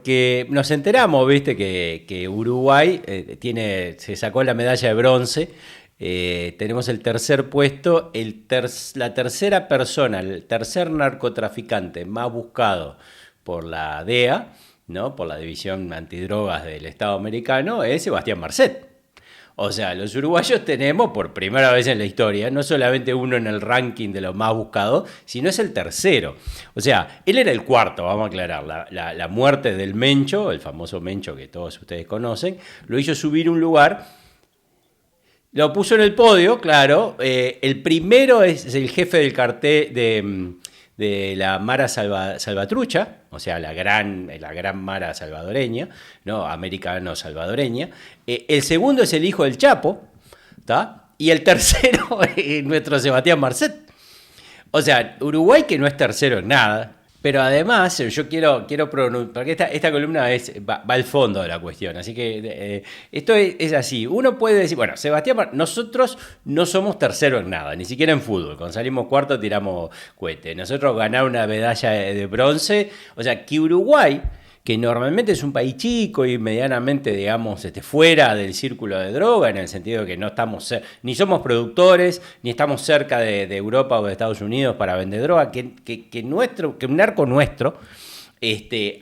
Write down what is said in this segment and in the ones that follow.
Que nos enteramos, viste, que Uruguay se sacó la medalla de bronce. Tenemos el tercer puesto, la tercera persona, el tercer narcotraficante más buscado por la DEA, ¿no? Por la División Antidrogas del Estado Americano, es Sebastián Marcet. O sea, los uruguayos tenemos por primera vez en la historia, no solamente uno en el ranking de los más buscados, sino es el tercero. O sea, él era el cuarto, vamos a aclarar. La muerte del Mencho, el famoso Mencho que todos ustedes conocen, lo hizo subir un lugar, lo puso en el podio, claro. El primero es el jefe del cartel de la Mara Salvatrucha, o sea, la gran Mara salvadoreña, ¿no? Americano-salvadoreña. El segundo es el hijo del Chapo, ¿tá? Y el tercero es nuestro Sebastián Marcet. O sea, Uruguay que no es tercero en nada, pero además yo quiero pronunciar, porque esta columna va al fondo de la cuestión, así que esto es así. Uno puede decir, bueno, Sebastián, nosotros no somos tercero en nada, ni siquiera en fútbol. Cuando salimos cuarto tiramos cohete. Nosotros ganar una medalla de bronce, o sea, que Uruguay, que normalmente es un país chico y medianamente, digamos, fuera del círculo de droga, en el sentido de que no estamos, ni somos productores, ni estamos cerca de Europa o de Estados Unidos para vender droga, que un narco nuestro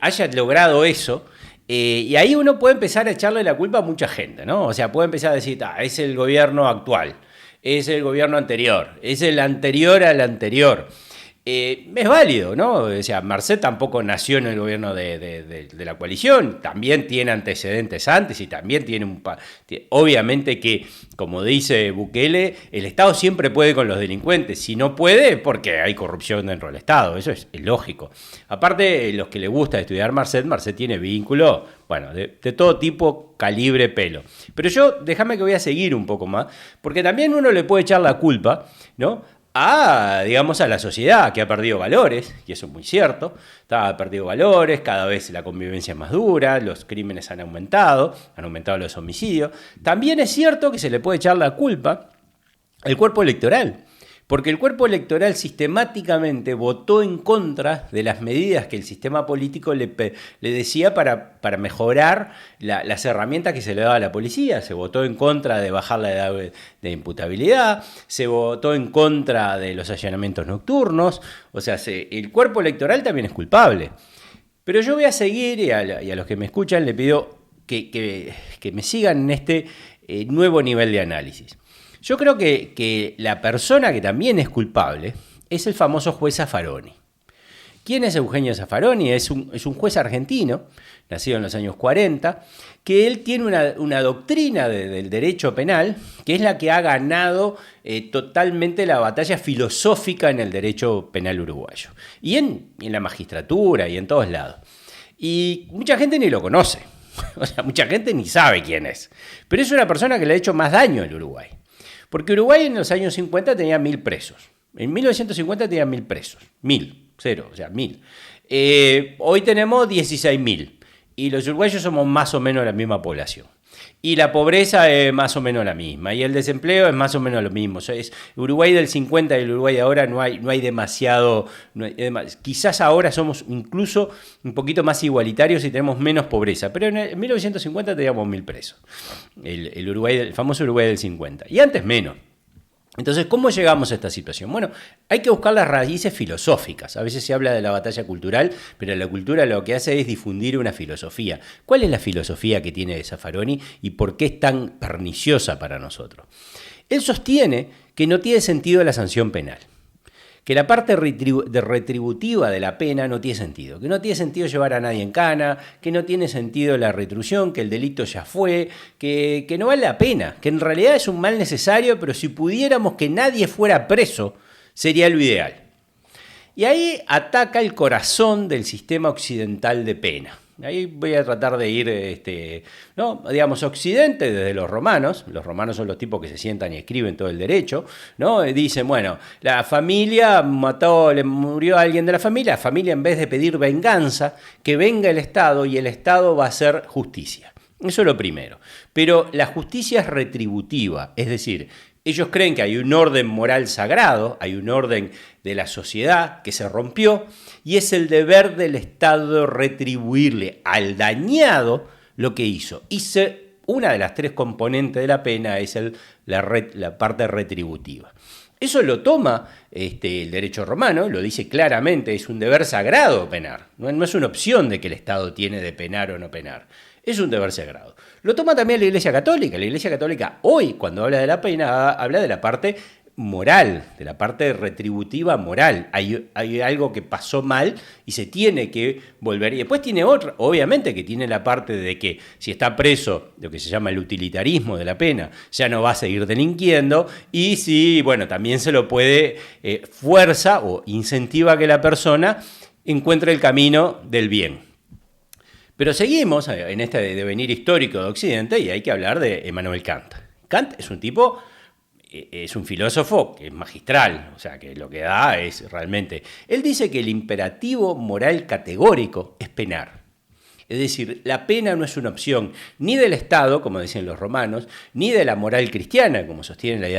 haya logrado eso. Y ahí uno puede empezar a echarle la culpa a mucha gente, ¿no? O sea, puede empezar a decir, es el gobierno actual, es el gobierno anterior, es el anterior al anterior. Es válido, ¿no? O sea, Marcet tampoco nació en el gobierno de la coalición, también tiene antecedentes antes y también tiene obviamente que, como dice Bukele, el Estado siempre puede con los delincuentes. Si no puede, porque hay corrupción dentro del Estado, eso es lógico. Aparte, los que le gusta estudiar Marcet tiene vínculo, bueno, de todo tipo, calibre, pelo. Pero déjame que voy a seguir un poco más, porque también uno le puede echar la culpa, ¿no? Digamos, a la sociedad que ha perdido valores, y eso es muy cierto, ha perdido valores, cada vez la convivencia es más dura, los crímenes han aumentado los homicidios. También es cierto que se le puede echar la culpa al cuerpo electoral, porque el cuerpo electoral sistemáticamente votó en contra de las medidas que el sistema político le decía para mejorar las herramientas que se le daba a la policía. Se votó en contra de bajar la edad de imputabilidad, se votó en contra de los allanamientos nocturnos. O sea, el cuerpo electoral también es culpable. Pero yo voy a seguir, y a los que me escuchan le pido que me sigan en este nuevo nivel de análisis. Yo creo que la persona que también es culpable es el famoso juez Zaffaroni. ¿Quién es Eugenio Zaffaroni? Es un juez argentino, nacido en los años 40, que él tiene una doctrina del derecho penal, que es la que ha ganado totalmente la batalla filosófica en el derecho penal uruguayo. Y en la magistratura y en todos lados. Y mucha gente ni lo conoce. O sea, mucha gente ni sabe quién es. Pero es una persona que le ha hecho más daño al Uruguay. Porque Uruguay en los años 50 tenía 1000 presos. En 1950 tenía 1000 presos. 1000, cero, o sea, 1000. Hoy tenemos 16.000. Y los uruguayos somos más o menos la misma población. Y la pobreza es más o menos la misma. Y el desempleo es más o menos lo mismo. O sea, Uruguay del 50 y el Uruguay de ahora no hay demasiado. Quizás ahora somos incluso un poquito más igualitarios y tenemos menos pobreza. Pero en 1950 teníamos 1000 presos. El famoso Uruguay del 50. Y antes menos. Entonces, ¿cómo llegamos a esta situación? Bueno, hay que buscar las raíces filosóficas. A veces se habla de la batalla cultural, pero la cultura lo que hace es difundir una filosofía. ¿Cuál es la filosofía que tiene Zaffaroni y por qué es tan perniciosa para nosotros? Él sostiene que no tiene sentido la sanción penal, que la parte retributiva de la pena no tiene sentido, que no tiene sentido llevar a nadie en cana, que no tiene sentido la retrusión, que el delito ya fue, que no vale la pena, que en realidad es un mal necesario, pero si pudiéramos que nadie fuera preso, sería lo ideal. Y ahí ataca el corazón del sistema occidental de pena. Ahí voy a tratar de ir, ¿no? Digamos, Occidente desde los romanos son los tipos que se sientan y escriben todo el derecho, ¿no? Dicen, bueno, la familia le murió alguien de la familia en vez de pedir venganza, que venga el Estado y el Estado va a hacer justicia. Eso es lo primero. Pero la justicia es retributiva, es decir, Ellos creen que hay un orden moral sagrado, hay un orden de la sociedad que se rompió y es el deber del Estado retribuirle al dañado lo que hizo. Una de las tres componentes de la pena es la parte retributiva. Eso lo toma el derecho romano, lo dice claramente, es un deber sagrado penar. No es una opción de que el Estado tiene de penar o no penar. Es un deber sagrado. Lo toma también la Iglesia Católica. La Iglesia Católica hoy, cuando habla de la pena, habla de la parte moral, de la parte retributiva moral. Hay algo que pasó mal y se tiene que volver. Y después tiene otra, obviamente que tiene la parte de que si está preso, lo que se llama el utilitarismo de la pena, ya no va a seguir delinquiendo. Y si, bueno, también se lo puede fuerza o incentiva que la persona encuentre el camino del bien. Pero seguimos en este devenir histórico de Occidente y hay que hablar de Immanuel Kant. Kant es un tipo, es un filósofo que es magistral, o sea, que lo que da es realmente... Él dice que el imperativo moral categórico es penar. Es decir, la pena no es una opción ni del Estado, como decían los romanos, ni de la moral cristiana, como sostienen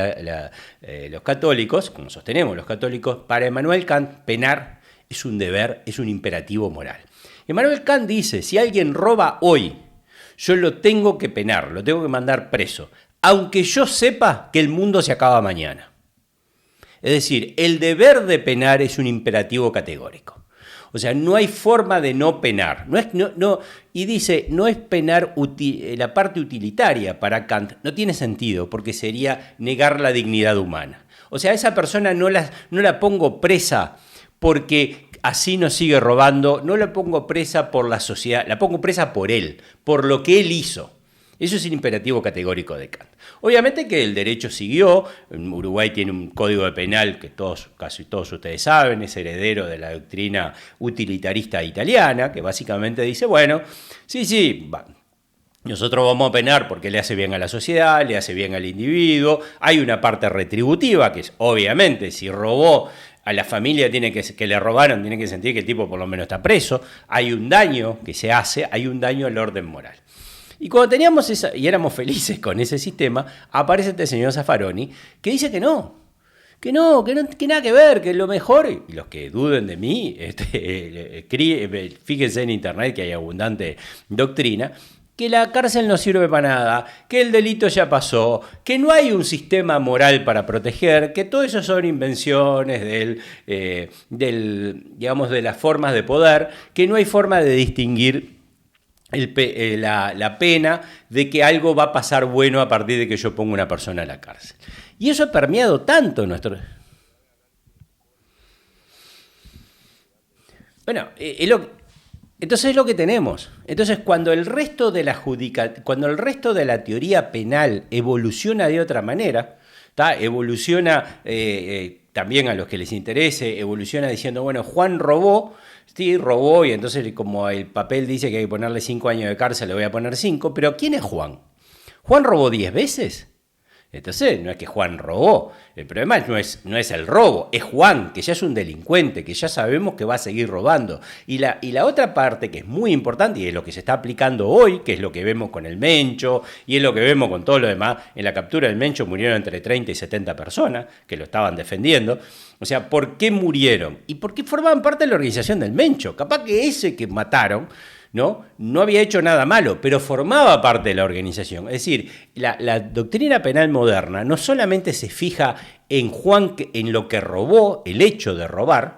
los católicos, como sostenemos los católicos. Para Immanuel Kant, penar es un deber, es un imperativo moral. Immanuel Kant dice, si alguien roba hoy, yo lo tengo que penar, lo tengo que mandar preso, aunque yo sepa que el mundo se acaba mañana. Es decir, el deber de penar es un imperativo categórico. O sea, no hay forma de no penar. Y dice, no es penar la parte utilitaria para Kant. No tiene sentido, porque sería negar la dignidad humana. O sea, a esa persona no la pongo presa porque así no sigue robando, no la pongo presa por la sociedad, la pongo presa por él, por lo que él hizo. Eso es el imperativo categórico de Kant. Obviamente que el derecho siguió. Uruguay tiene un código penal que casi todos ustedes saben, es heredero de la doctrina utilitarista italiana, que básicamente dice, bueno, sí, nosotros vamos a penar porque le hace bien a la sociedad, le hace bien al individuo. Hay una parte retributiva que es, obviamente, si robó a la familia que le robaron, tiene que sentir que el tipo por lo menos está preso. Hay un daño que se hace, hay un daño al orden moral. Y cuando teníamos y éramos felices con ese sistema, aparece este señor Zaffaroni que dice que nada que ver, que lo mejor, y los que duden de mí, fíjense en internet que hay abundante doctrina, que la cárcel no sirve para nada, que el delito ya pasó, que no hay un sistema moral para proteger, que todo eso son invenciones digamos, de las formas de poder, que no hay forma de distinguir la pena de que algo va a pasar bueno a partir de que yo ponga una persona en la cárcel. Y eso ha permeado tanto nuestro... Bueno, entonces es lo que tenemos. Entonces, cuando el resto de la teoría penal evoluciona de otra manera, evoluciona también a los que les interese, evoluciona diciendo, bueno, Juan robó, sí, robó, y entonces como el papel dice que hay que ponerle 5 años de cárcel, le voy a poner 5, pero ¿quién es Juan? ¿Juan robó 10 veces? Entonces, no es que Juan robó, el problema no es el robo, es Juan, que ya es un delincuente, que ya sabemos que va a seguir robando. Y la otra parte que es muy importante, y es lo que se está aplicando hoy, que es lo que vemos con el Mencho, y es lo que vemos con todo lo demás, en la captura del Mencho murieron entre 30 y 70 personas, que lo estaban defendiendo. O sea, ¿por qué murieron? Y por qué formaban parte de la organización del Mencho. Capaz que ese que mataron no había hecho nada malo, pero formaba parte de la organización. Es decir, la doctrina penal moderna no solamente se fija en Juan, en lo que robó, el hecho de robar,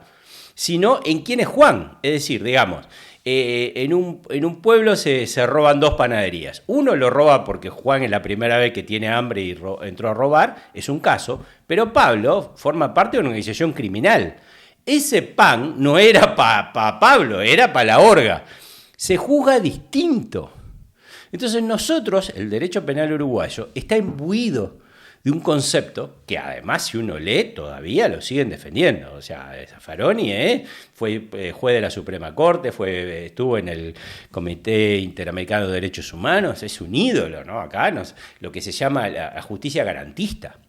sino en quién es Juan. Es decir, digamos, en un pueblo se roban 2 panaderías. Uno lo roba porque Juan es la primera vez que tiene hambre y entró a robar, es un caso, pero Pablo forma parte de una organización criminal. Ese pan no era para Pablo, era para la orga. Se juzga distinto. Entonces nosotros, el derecho penal uruguayo, está imbuido de un concepto que además si uno lee todavía lo siguen defendiendo. O sea, Zaffaroni fue juez de la Suprema Corte, estuvo en el Comité Interamericano de Derechos Humanos, es un ídolo, ¿no? Acá lo que se llama la justicia garantista.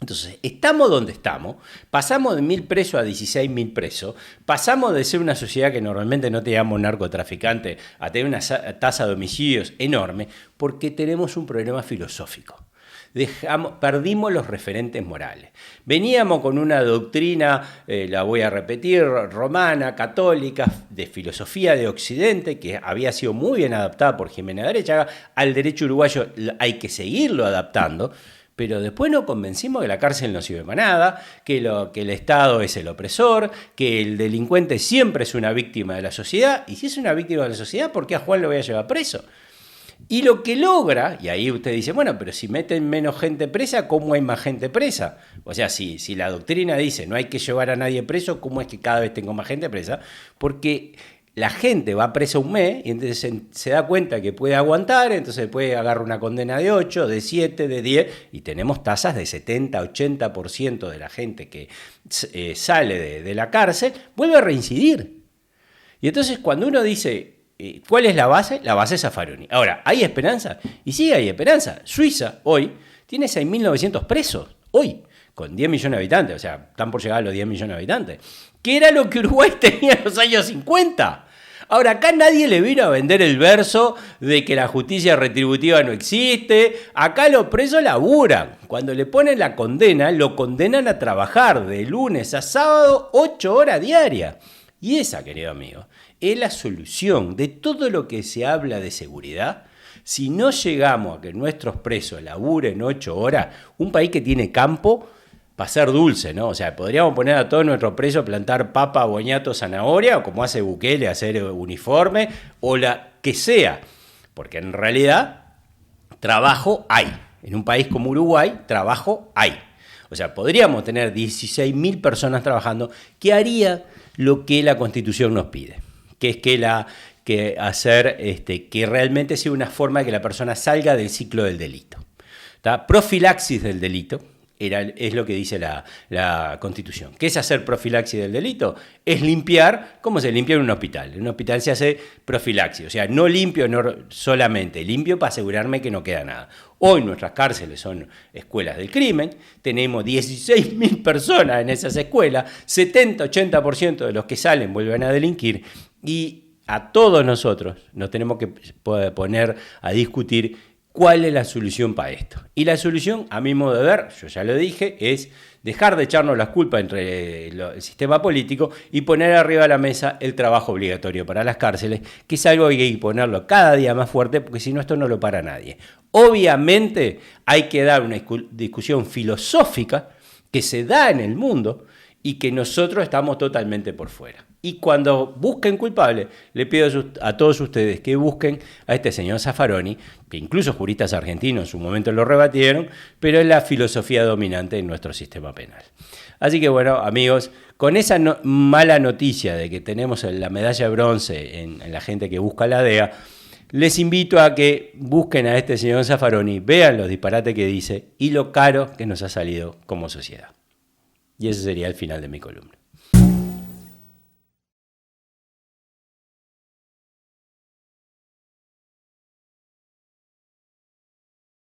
Entonces, estamos donde estamos, pasamos de 1.000 presos a 16.000 presos, pasamos de ser una sociedad que normalmente no teníamos narcotraficantes a tener una tasa de homicidios enorme, porque tenemos un problema filosófico. Perdimos los referentes morales. Veníamos con una doctrina, la voy a repetir, romana, católica, de filosofía de Occidente, que había sido muy bien adaptada por Jiménez de Arechaga. Al derecho uruguayo hay que seguirlo adaptando, pero después nos convencimos que la cárcel no sirve para nada, que el Estado es el opresor, que el delincuente siempre es una víctima de la sociedad, y si es una víctima de la sociedad, ¿por qué a Juan lo voy a llevar preso? Y lo que logra, y ahí usted dice, bueno, pero si meten menos gente presa, ¿cómo hay más gente presa? O sea, si la doctrina dice no hay que llevar a nadie preso, ¿cómo es que cada vez tengo más gente presa? Porque la gente va presa un mes y entonces se da cuenta que puede aguantar, entonces puede agarrar una condena de 8, de 7, de 10, y tenemos tasas de 70, 80% de la gente que sale de la cárcel, vuelve a reincidir. Y entonces cuando uno dice, ¿cuál es la base? La base es Zaffaroni. Ahora, ¿hay esperanza? Y sí hay esperanza. Suiza hoy tiene 6.900 presos, hoy, con 10 millones de habitantes, o sea, están por llegar a los 10 millones de habitantes, que era lo que Uruguay tenía en los años 50. Ahora, acá nadie le vino a vender el verso de que la justicia retributiva no existe. Acá los presos laburan. Cuando le ponen la condena, lo condenan a trabajar de lunes a sábado 8 horas diarias. Y esa, querido amigo, es la solución de todo lo que se habla de seguridad. Si no llegamos a que nuestros presos laburen 8 horas, un país que tiene campo, va a ser dulce, ¿no? O sea, podríamos poner a todos nuestros presos a plantar papa, boñato, zanahoria, o como hace Bukele, hacer uniforme, o la que sea. Porque en realidad, trabajo hay. En un país como Uruguay, trabajo hay. O sea, podríamos tener 16.000 personas trabajando, que haría lo que la Constitución nos pide, que es que realmente sea una forma de que la persona salga del ciclo del delito. ¿Tá? Profilaxis del delito es lo que dice la Constitución. ¿Qué es hacer profilaxis del delito? Es limpiar, como se limpia en un hospital. En un hospital se hace profilaxis, o sea, no limpio solamente, limpio para asegurarme que no queda nada. Hoy nuestras cárceles son escuelas del crimen, tenemos 16.000 personas en esas escuelas, 70-80% de los que salen vuelven a delinquir, y a todos nosotros nos tenemos que poner a discutir cuál es la solución para esto. Y la solución, a mi modo de ver, yo ya lo dije, es dejar de echarnos las culpas entre el sistema político y poner arriba de la mesa el trabajo obligatorio para las cárceles, que es algo que hay que ponerlo cada día más fuerte, porque si no esto no lo para nadie. Obviamente hay que dar una discusión filosófica que se da en el mundo y que nosotros estamos totalmente por fuera. Y cuando busquen culpables, le pido a todos ustedes que busquen a este señor Zaffaroni, que incluso juristas argentinos en su momento lo rebatieron, pero es la filosofía dominante en nuestro sistema penal. Así que bueno, amigos, con esa mala noticia de que tenemos la medalla de bronce en la gente que busca la DEA, les invito a que busquen a este señor Zaffaroni, vean los disparates que dice y lo caro que nos ha salido como sociedad. Y ese sería el final de mi columna.